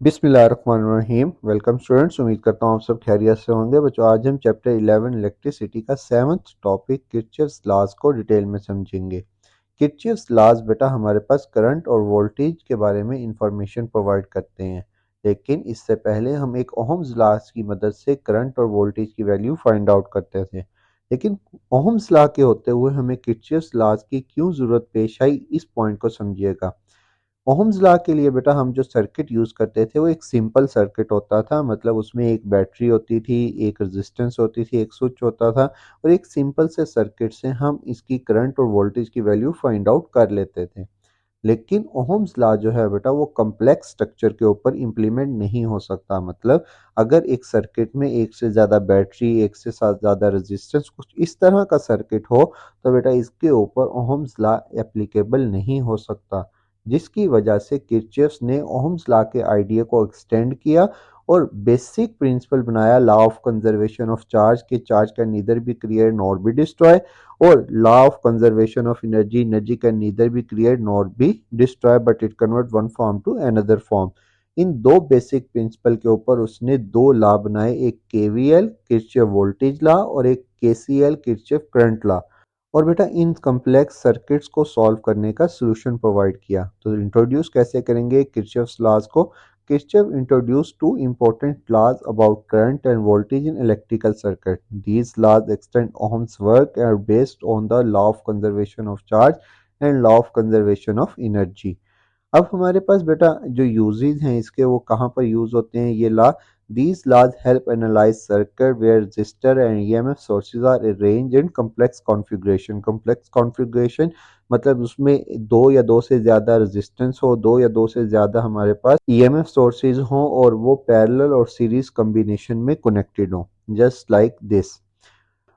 बिस्मिल्लाहिर्रहमानिर्रहीम। Welcome students, उम्मीद करता हूँ आप सब खैरियत से होंगे। बच्चों, आज हम चैप्टर 11 इलेक्ट्रिसिटी का 7th टॉपिक किरचॉफ्स लॉज को डिटेल में समझेंगे। किरचॉफ्स लॉज बेटा हमारे पास करंट और वोल्टेज के बारे में इंफॉर्मेशन प्रोवाइड करते हैं, लेकिन इससे पहले हम एक ओहम्स लॉज की मदद से करंट और वोल्टेज की वैल्यू फाइंड आउट करते थे। लेकिन ओहम्स लॉ के होते हुए हमें किरचॉफ्स लॉज की क्यों ज़रूरत पेश आई, इस पॉइंट को समझिएगा। ओहम्स लॉ के लिए बेटा हम जो सर्किट यूज करते थे वो एक सिंपल सर्किट होता था। मतलब उसमें एक बैटरी होती थी, एक रेजिस्टेंस होती थी, एक स्विच होता था, और एक सिंपल से सर्किट से हम इसकी करंट और वोल्टेज की वैल्यू फाइंड आउट कर लेते थे। लेकिन ओहम्स लॉ जो है बेटा वो कम्प्लेक्स स्ट्रक्चर के ऊपर इम्प्लीमेंट नहीं हो सकता। मतलब अगर एक सर्किट में एक से ज़्यादा बैटरी, एक से ज़्यादा रेजिस्टेंस, कुछ इस तरह का सर्किट हो तो बेटा इसके ऊपर ओहम्स लॉ एप्लीकेबल नहीं हो सकता, जिसकी वजह से किरचॉफ्स ने ओहम्स लॉ के आइडिया को एक्सटेंड किया और बेसिक प्रिंसिपल बनाया law of conservation of charge के charge can neither be create nor be destroy, और law of conservation of energy energy can neither be create nor be destroy but it convert one form to another form. इन दो basic principal के ऊपर उसने दो law बनाए, एक KVL Kirchhoff voltage law और एक केसीएल किरचॉफ करंट लॉ, और बेटा इन कम्प्लेक्स सर्किट्स को सॉल्व करने का सॉल्यूशन प्रोवाइड किया। तो इंट्रोड्यूस कैसे करेंगे किरचॉफ्स लॉज को। Kirchhoff introduce two important laws about current and voltage in electrical circuit. These laws extend Ohm's work are based on the law of conservation of charge and law of conservation of energy. अब हमारे पास बेटा जो uses हैं इसके, वो कहाँ पर use होते हैं ये law. These laws help analyze circuit where resistor and EMF sources are arranged in complex configuration। complex configuration मतलब उसमें दो या दो से ज्यादा रेजिस्टेंस हो, दो या दो से ज्यादा हमारे पास EMF सोर्सेज हो, और वो पैरेलल और सीरीज कॉम्बिनेशन में कनेक्टेड हो, जस्ट लाइक दिस।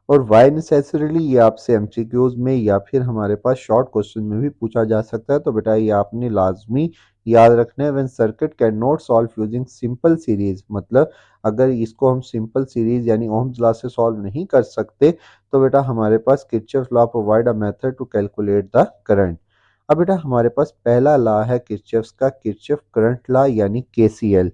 और वाई नेसेसरीली ये आपसे एमसीक्यूज में या फिर हमारे पास शॉर्ट क्वेश्चन में भी पूछा जा सकता है। तो बेटा ये आपने लाजमी याद रखना है। When circuit can not solve using simple series, मतलब अगर इसको हम सिंपल सीरीज यानी ओम्स लॉ से सॉल्व नहीं कर सकते तो बेटा हमारे पास Kirchhoff law provide a method to calculate the current. अब बेटा हमारे पास पहला लॉ है किरचॉफ का, किरचॉफ करंट लॉ यानी केसीएल।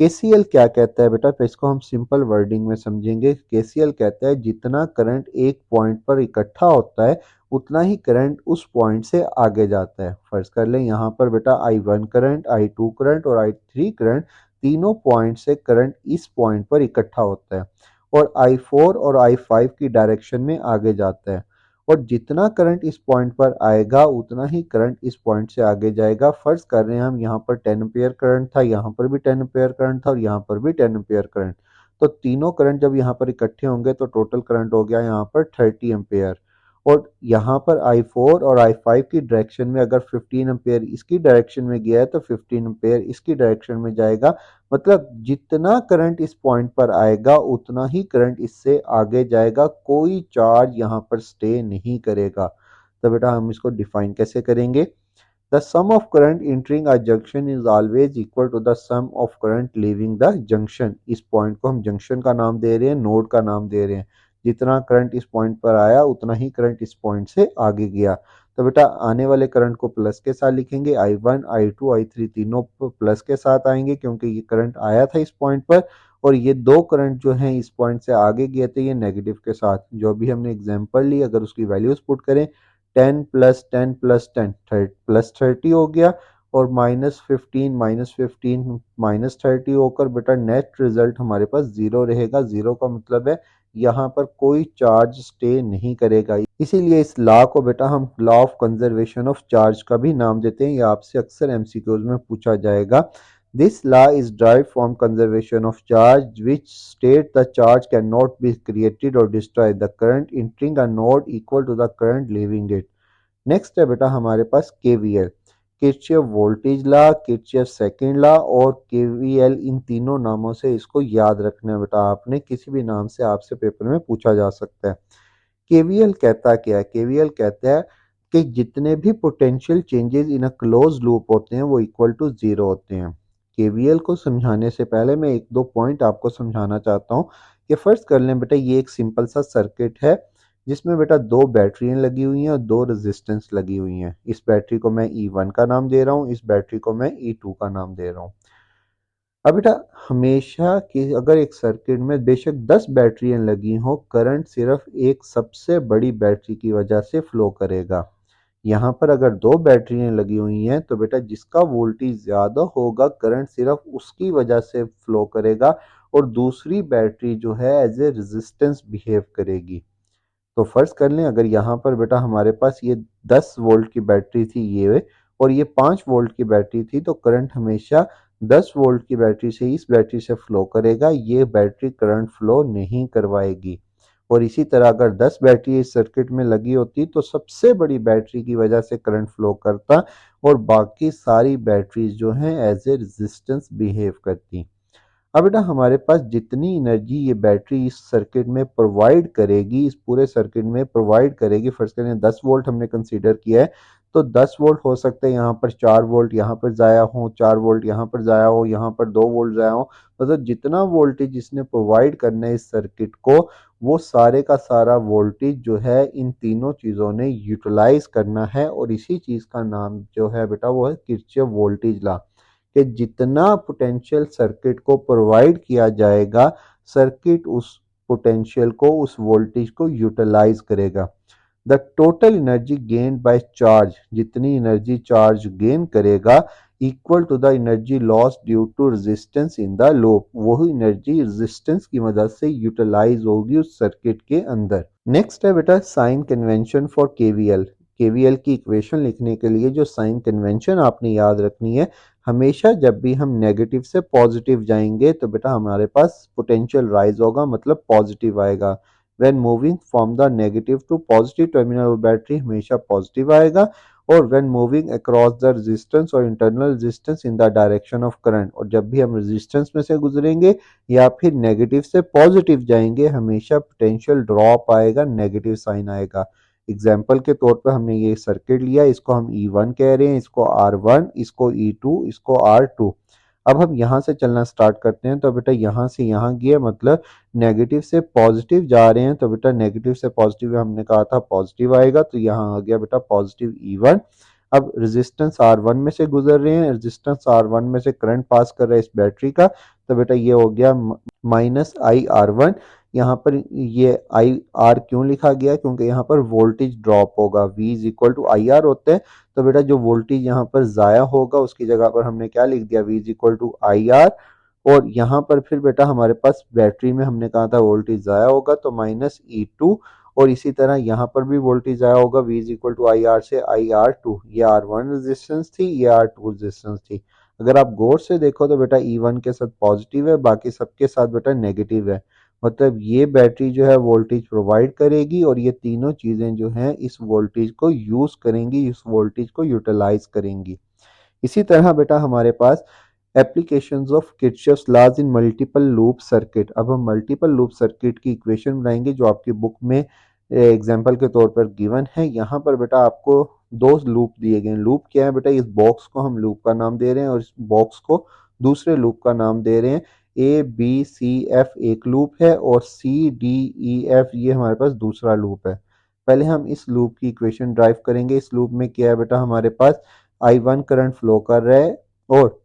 केसीएल क्या कहता है बेटा, तो इसको हम सिंपल वर्डिंग में समझेंगे। केसीएल कहता है जितना करंट एक पॉइंट पर इकट्ठा होता है उतना ही करंट उस पॉइंट से आगे जाता है। फर्ज कर लें यहाँ पर बेटा I1 करंट, I2 करंट और I3 करंट, तीनों पॉइंट से करंट इस पॉइंट पर इकट्ठा होता है और I4 और I5 की डायरेक्शन में आगे जाता है। और जितना करंट इस पॉइंट पर आएगा उतना ही करंट इस पॉइंट से आगे जाएगा। फर्ज कर रहे हैं हम यहाँ पर 10 एम्पियर करंट था, यहाँ पर भी 10 एम्पियर करंट था और यहाँ पर भी 10 एम्पियर करंट। तो तीनों करंट जब यहाँ पर इकट्ठे होंगे तो टोटल करंट हो गया यहाँ पर 30 एम्पियर। और यहाँ पर I4 और I5 की डायरेक्शन में अगर 15 एम्पियर इसकी डायरेक्शन में गया है तो 15 एम्पियर इसकी डायरेक्शन में जाएगा। मतलब जितना करंट इस पॉइंट पर आएगा उतना ही करंट इससे आगे जाएगा, कोई चार्ज यहाँ पर स्टे नहीं करेगा। तो बेटा हम इसको डिफाइन कैसे करेंगे। The sum of current entering a junction is always equal to the sum of current leaving the junction. इस पॉइंट को हम जंक्शन का नाम दे रहे हैं, नोड का नाम दे रहे हैं। जितना करंट इस पॉइंट पर आया उतना ही करंट इस पॉइंट से आगे गया। तो बेटा आने वाले करंट को प्लस के साथ लिखेंगे, I1 I2 I3 तीनों प्लस के साथ आएंगे क्योंकि ये करंट आया था इस पॉइंट पर। और ये दो करंट जो हैं इस पॉइंट से आगे गए थे ये नेगेटिव के साथ। जो भी हमने एग्जांपल ली अगर उसकी वैल्यूज पुट करें, 10 प्लस 10 प्लस 10 प्लस 30 हो गया, और -15 माइनस 30 होकर बेटा नेट रिजल्ट हमारे पास जीरो रहेगा। जीरो का मतलब है यहाँ पर कोई चार्ज स्टे नहीं करेगा। इसीलिए इस लॉ को बेटा हम law of conservation of charge का भी नाम देते हैं। ये आपसे अक्सर एमसीक्यूज में पूछा जाएगा। This law is derived from conservation of charge, which state the charge cannot be created or destroyed. The current entering a node equal to the current leaving it. Next है बेटा हमारे पास KVL, Kirchhoff voltage law, Kirchhoff second law और KVL. इन तीनों नामों से इसको याद रखना है बेटा, आपने किसी भी नाम से आपसे पेपर में पूछा जा सकता है। केवीएल कहता क्या है, केवीएल कहता है कि जितने भी potential changes in a close loop होते हैं वो इक्वल टू जीरो होते हैं। केवीएल को समझाने से पहले मैं एक दो पॉइंट आपको समझाना चाहता हूँ कि फर्स्ट कर लें बेटा ये एक सिंपल सा सर्किट है जिसमें बेटा दो बैटरियां लगी हुई हैं और दो रेजिस्टेंस लगी हुई हैं। इस बैटरी को मैं E1 का नाम दे रहा हूँ, इस बैटरी को मैं E2 का नाम दे रहा हूँ। अब बेटा हमेशा कि अगर एक सर्किट में बेशक 10 बैटरियां लगी हों, करंट सिर्फ एक सबसे बड़ी बैटरी की वजह से फ्लो करेगा। यहाँ पर अगर दो बैटरियां लगी हुई हैं तो बेटा जिसका वोल्टेज ज़्यादा होगा करंट सिर्फ उसकी वजह से फ्लो करेगा और दूसरी बैटरी जो है एज ए रेजिस्टेंस बिहेव करेगी। तो फर्ज कर लें अगर यहाँ पर बेटा हमारे पास ये 10 वोल्ट की बैटरी थी ये और ये 5 वोल्ट की बैटरी थी, तो करंट हमेशा 10 वोल्ट की बैटरी से इस बैटरी से फ्लो करेगा, ये बैटरी करंट फ्लो नहीं करवाएगी। और इसी तरह अगर 10 बैटरी इस सर्किट में लगी होती तो सबसे बड़ी बैटरी की वजह से करंट फ्लो करता और बाकी सारी बैटरीज जो हैं एज ए रेजिस्टेंस बिहेव करती। अब बेटा हमारे पास जितनी एनर्जी ये बैटरी इस सर्किट में प्रोवाइड करेगी, इस पूरे सर्किट में प्रोवाइड करेगी, फर्स्ट करें 10 वोल्ट हमने कंसीडर किया है, तो 10 वोल्ट हो सकते हैं यहाँ पर 4 वोल्ट यहाँ पर ज़ाया हो, 4 वोल्ट यहाँ पर ज़ाया हो, यहाँ पर 2 वोल्ट ज़ाया हो। मतलब जितना वोल्टेज इसने प्रोवाइड करना है इस सर्किट को, वो सारे का सारा वोल्टेज जो है इन तीनों चीज़ों ने यूटिलाइज करना है और इसी चीज़ का नाम जो है बेटा वो है किरचॉफ वोल्टेज लॉ, कि जितना पोटेंशियल सर्किट को प्रोवाइड किया जाएगा, सर्किट उस पोटेंशियल को, उस वोल्टेज को यूटिलाइज करेगा। The total energy gained by charge, जितनी एनर्जी चार्ज गेन करेगा equal to the energy loss due to resistance in the loop, वही एनर्जी रेजिस्टेंस की मदद से यूटिलाइज होगी उस सर्किट के अंदर। नेक्स्ट है बेटा sign convention for KVL. KVL की इक्वेशन लिखने के लिए जो साइन कन्वेंशन आपने याद रखनी है, हमेशा जब भी हम नेगेटिव से पॉजिटिव जाएंगे तो बेटा हमारे पास पोटेंशियल राइज होगा, मतलब पॉजिटिव आएगा। When moving from the negative to positive terminal battery हमेशा पॉजिटिव आएगा, और when moving across the resistance और internal resistance in the direction of current, और जब भी हम रेजिस्टेंस में से गुजरेंगे या फिर नेगेटिव से पॉजिटिव जाएंगे हमेशा पोटेंशियल ड्रॉप आएगा, नेगेटिव साइन आएगा। एग्जाम्पल के तौर पर हमने ये सर्किट लिया, इसको हम E1 कह रहे हैं, इसको R1, इसको E2, इसको R2। अब हम यहाँ से चलना स्टार्ट करते हैं, तो बेटा यहाँ से यहाँ गया मतलब नेगेटिव से पॉजिटिव जा रहे हैं, तो बेटा नेगेटिव से पॉजिटिव हमने कहा था पॉजिटिव आएगा, तो यहाँ आ गया बेटा पॉजिटिव E1। अब रेजिस्टेंस R1 में से गुजर रहे हैं, रेजिस्टेंस R1 में से करंट पास कर रहा है इस बैटरी का, तो बेटा ये हो गया माइनस आई R1। यहाँ पर ये आई आर क्यों लिखा गया, क्योंकि यहाँ पर वोल्टेज ड्रॉप होगा, V is equal to I R होते हैं, तो बेटा जो वोल्टेज यहाँ पर ज़ाया होगा उसकी जगह पर हमने क्या लिख दिया, V is equal to I R. और यहाँ पर फिर बेटा हमारे पास बैटरी में हमने कहा था वोल्टेज ज़ाया होगा तो माइनस E2, और इसी तरह यहाँ पर भी वोल्टेज आया होगा V is equal to I R से आई आर टू, ये R1 रेजिस्टेंस थी, ये R2 रेजिस्टेंस थी। अगर आप गौर से देखो तो बेटा E1 के साथ पॉजिटिव है, बाकी सबके साथ बेटा नेगेटिव है, मतलब ये बैटरी जो है वोल्टेज प्रोवाइड करेगी और ये तीनों चीज़ें जो हैं इस वोल्टेज को यूज़ करेंगी, इस वोल्टेज को यूटिलाइज करेंगी। इसी तरह बेटा हमारे पास applications of Kirchhoff's laws in multiple loop circuit. अब हम मल्टीपल लूप सर्किट की इक्वेशन बनाएंगे जो आपकी बुक में एग्जांपल के तौर पर गिवन है। यहाँ पर बेटा आपको दो लूप दिए गए हैं। लूप क्या है बेटा, इस बॉक्स को हम लूप का नाम दे रहे हैं और इस बॉक्स को दूसरे लूप का नाम दे रहे हैं। ए बी सी एफ एक लूप है और सी डी ई एफ ये हमारे पास दूसरा लूप है। पहले हम इस लूप की इक्वेशन ड्राइव करेंगे। इस लूप में क्या है बेटा, हमारे पास I1 करंट फ्लो कर रहा है और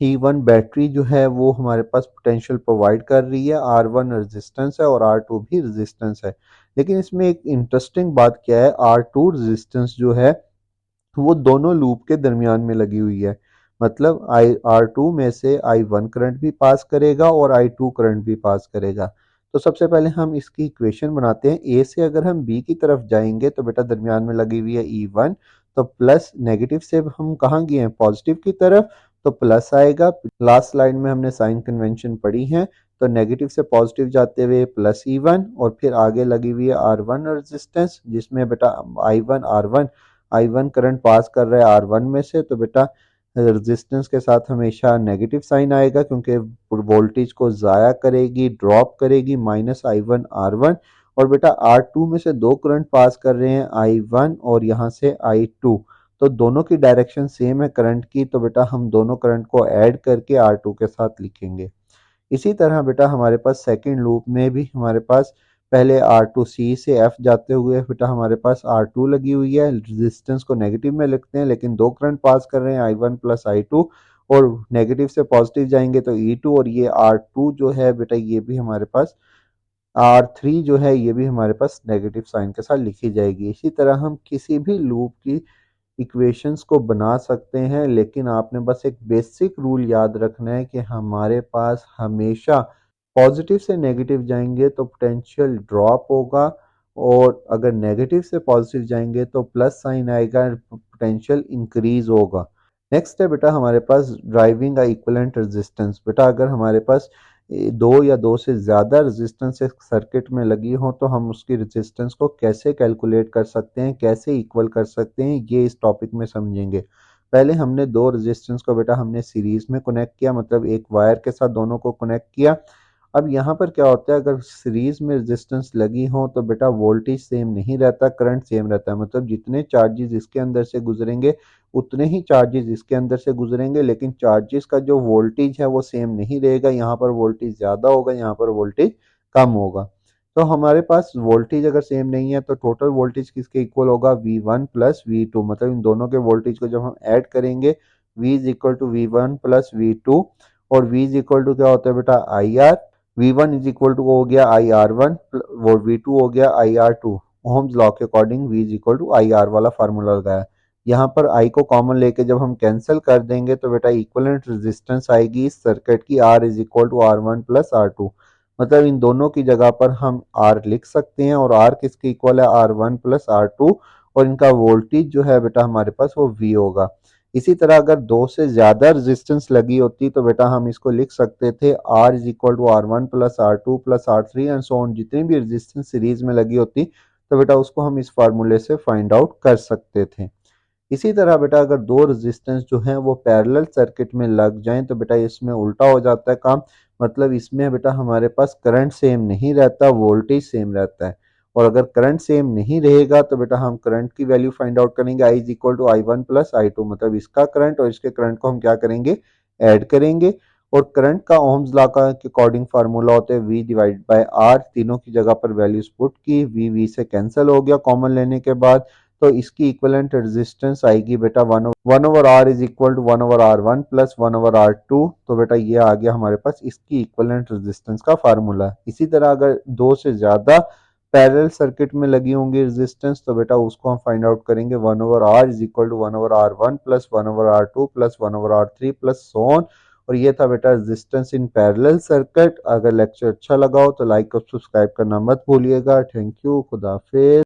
E1 बैटरी जो है वो हमारे पास पोटेंशियल प्रोवाइड कर रही है, R1 रेजिस्टेंस है और R2 भी रेजिस्टेंस है। लेकिन इसमें एक इंटरेस्टिंग बात क्या है, R2 रेजिस्टेंस जो है वो दोनों लूप के दरमियान में लगी हुई है, मतलब R2 में से I1 करंट भी पास करेगा और I2 करंट भी पास करेगा। तो सबसे पहले हम इसकी इक्वेशन बनाते हैं। ए से अगर हम बी की तरफ जाएंगे तो बेटा दरमियान में लगी हुई है E1, तो प्लस नेगेटिव से हम कहाँ गए हैं, पॉजिटिव की तरफ, तो प्लस आएगा। लास्ट स्लाइड में हमने साइन कन्वेंशन पढ़ी है, तो नेगेटिव से पॉजिटिव जाते हुए प्लस E1 और फिर आगे लगी हुई है R1 रेजिस्टेंस, जिसमें बेटा I1 करंट पास कर रहा है R1 में से, तो बेटा रेजिस्टेंस के साथ हमेशा नेगेटिव साइन आएगा क्योंकि वोल्टेज को ज़ाया करेगी, ड्रॉप करेगी, माइनस I1 R1। और बेटा R2 में से दो करंट पास कर रहे हैं, I1 और यहाँ से I2, तो दोनों की डायरेक्शन सेम है करंट की, तो बेटा हम दोनों करंट को ऐड करके R2 के साथ लिखेंगे। इसी तरह बेटा हमारे पास सेकंड लूप में भी हमारे पास पहले R2 C से F जाते हुए बेटा हमारे पास R2 लगी हुई है, रेजिस्टेंस को नेगेटिव में लिखते हैं लेकिन दो करंट पास कर रहे हैं I1 प्लस I2, और नेगेटिव से पॉजिटिव जाएंगे तो E2, और ये R2 जो है बेटा ये भी हमारे पास, R3 जो है ये भी हमारे पास नेगेटिव साइन के साथ लिखी जाएगी। इसी तरह हम किसी भी लूप की इक्वेशंस को बना सकते हैं, लेकिन आपने बस एक बेसिक रूल याद रखना है कि हमारे पास हमेशा पॉजिटिव से नेगेटिव जाएंगे तो पोटेंशियल ड्रॉप होगा, और अगर नेगेटिव से पॉजिटिव जाएंगे तो प्लस साइन आएगा, पोटेंशियल इंक्रीज होगा। नेक्स्ट है बेटा हमारे पास ड्राइविंग इक्विवेलेंट रेजिस्टेंस। बेटा अगर हमारे पास दो या दो से ज़्यादा रेजिस्टेंस एक सर्किट में लगी हो तो हम उसकी रेजिस्टेंस को कैसे कैलकुलेट कर सकते हैं, कैसे इक्वल कर सकते हैं, ये इस टॉपिक में समझेंगे। पहले हमने दो रेजिस्टेंस को बेटा हमने सीरीज में कनेक्ट किया, मतलब एक वायर के साथ दोनों को कनेक्ट किया। अब यहाँ पर क्या होता है, अगर सीरीज में रेजिस्टेंस लगी हो तो बेटा वोल्टेज सेम नहीं रहता, करंट सेम रहता है। मतलब जितने चार्जेस इसके अंदर से गुजरेंगे उतने ही चार्जेस इसके अंदर से गुजरेंगे, लेकिन चार्जेस का जो वोल्टेज है वो सेम नहीं रहेगा। यहाँ पर वोल्टेज ज़्यादा होगा, यहाँ पर वोल्टेज कम होगा। तो हमारे पास वोल्टेज अगर सेम नहीं है तो टोटल वोल्टेज किसके इक्वल होगा, V1 प्लस V2। मतलब इन दोनों के वोल्टेज को जब हम ऐड करेंगे, V is equal to V1 plus V2, और V इज इक्वल टू क्या होता है बेटा IR। V1 is equal to हो गया IR1 और V2 हो गया IR2। ओम्स लॉ के according V is equal to IR वाला फार्मूला लगाया। यहाँ पर I को कॉमन लेके जब हम कैंसिल कर देंगे तो बेटा इक्विवेलेंट रेजिस्टेंस आएगी इस सर्किट की, R is equal to R1 plus R2। मतलब इन दोनों की जगह पर हम R लिख सकते हैं, और R किसके इक्वल है, R1 प्लस R2, और इनका वोल्टेज जो है बेटा हमारे पास वो V होगा। इसी तरह अगर दो से ज्यादा रेजिस्टेंस लगी होती तो बेटा हम इसको लिख सकते थे R is equal to R1 plus R2 plus R3 and so on. जितनी भी रेजिस्टेंस सीरीज में लगी होती तो बेटा उसको हम इस फार्मूले से फाइंड आउट कर सकते थे। इसी तरह बेटा अगर दो रेजिस्टेंस जो हैं वो पैरेलल सर्किट में लग जाएं तो बेटा इसमें उल्टा हो जाता है काम। मतलब इसमें बेटा हमारे पास करंट सेम नहीं रहता, वोल्टेज सेम रहता है। और अगर करंट सेम नहीं रहेगा तो बेटा हम करंट की वैल्यू फाइंड आउट करेंगे, I is equal to I1 plus I2। मतलब इसका करंट और इसके करंट को हम क्या करेंगे, ऐड करेंगे। और करंट का ओम्स लॉ का के अकॉर्डिंग फार्मूला होता है V डिवाइड बाय R। तीनों की जगह पर वैल्यूज पुट की, V से कैंसिल हो गया कॉमन लेने के बाद, तो इसकी इक्विवेलेंट रेजिस्टेंस आएगी बेटा one over R is equal to 1/R1 plus 1/R2। तो बेटा ये आ गया हमारे पास इसकी इक्विवेलेंट रेजिस्टेंस का फार्मूला। इसी तरह अगर दो से ज्यादा पैरेलल सर्किट में लगी होंगी रेजिस्टेंस तो बेटा उसको हम फाइंड आउट करेंगे 1/R is equal to 1/R1 plus 1/R2 plus 1/R3 plus so on. और ये था बेटा रेजिस्टेंस इन पैरेलल सर्किट। अगर लेक्चर अच्छा लगा हो तो लाइक और सब्सक्राइब करना मत भूलिएगा। थैंक यू, खुदा हाफिज।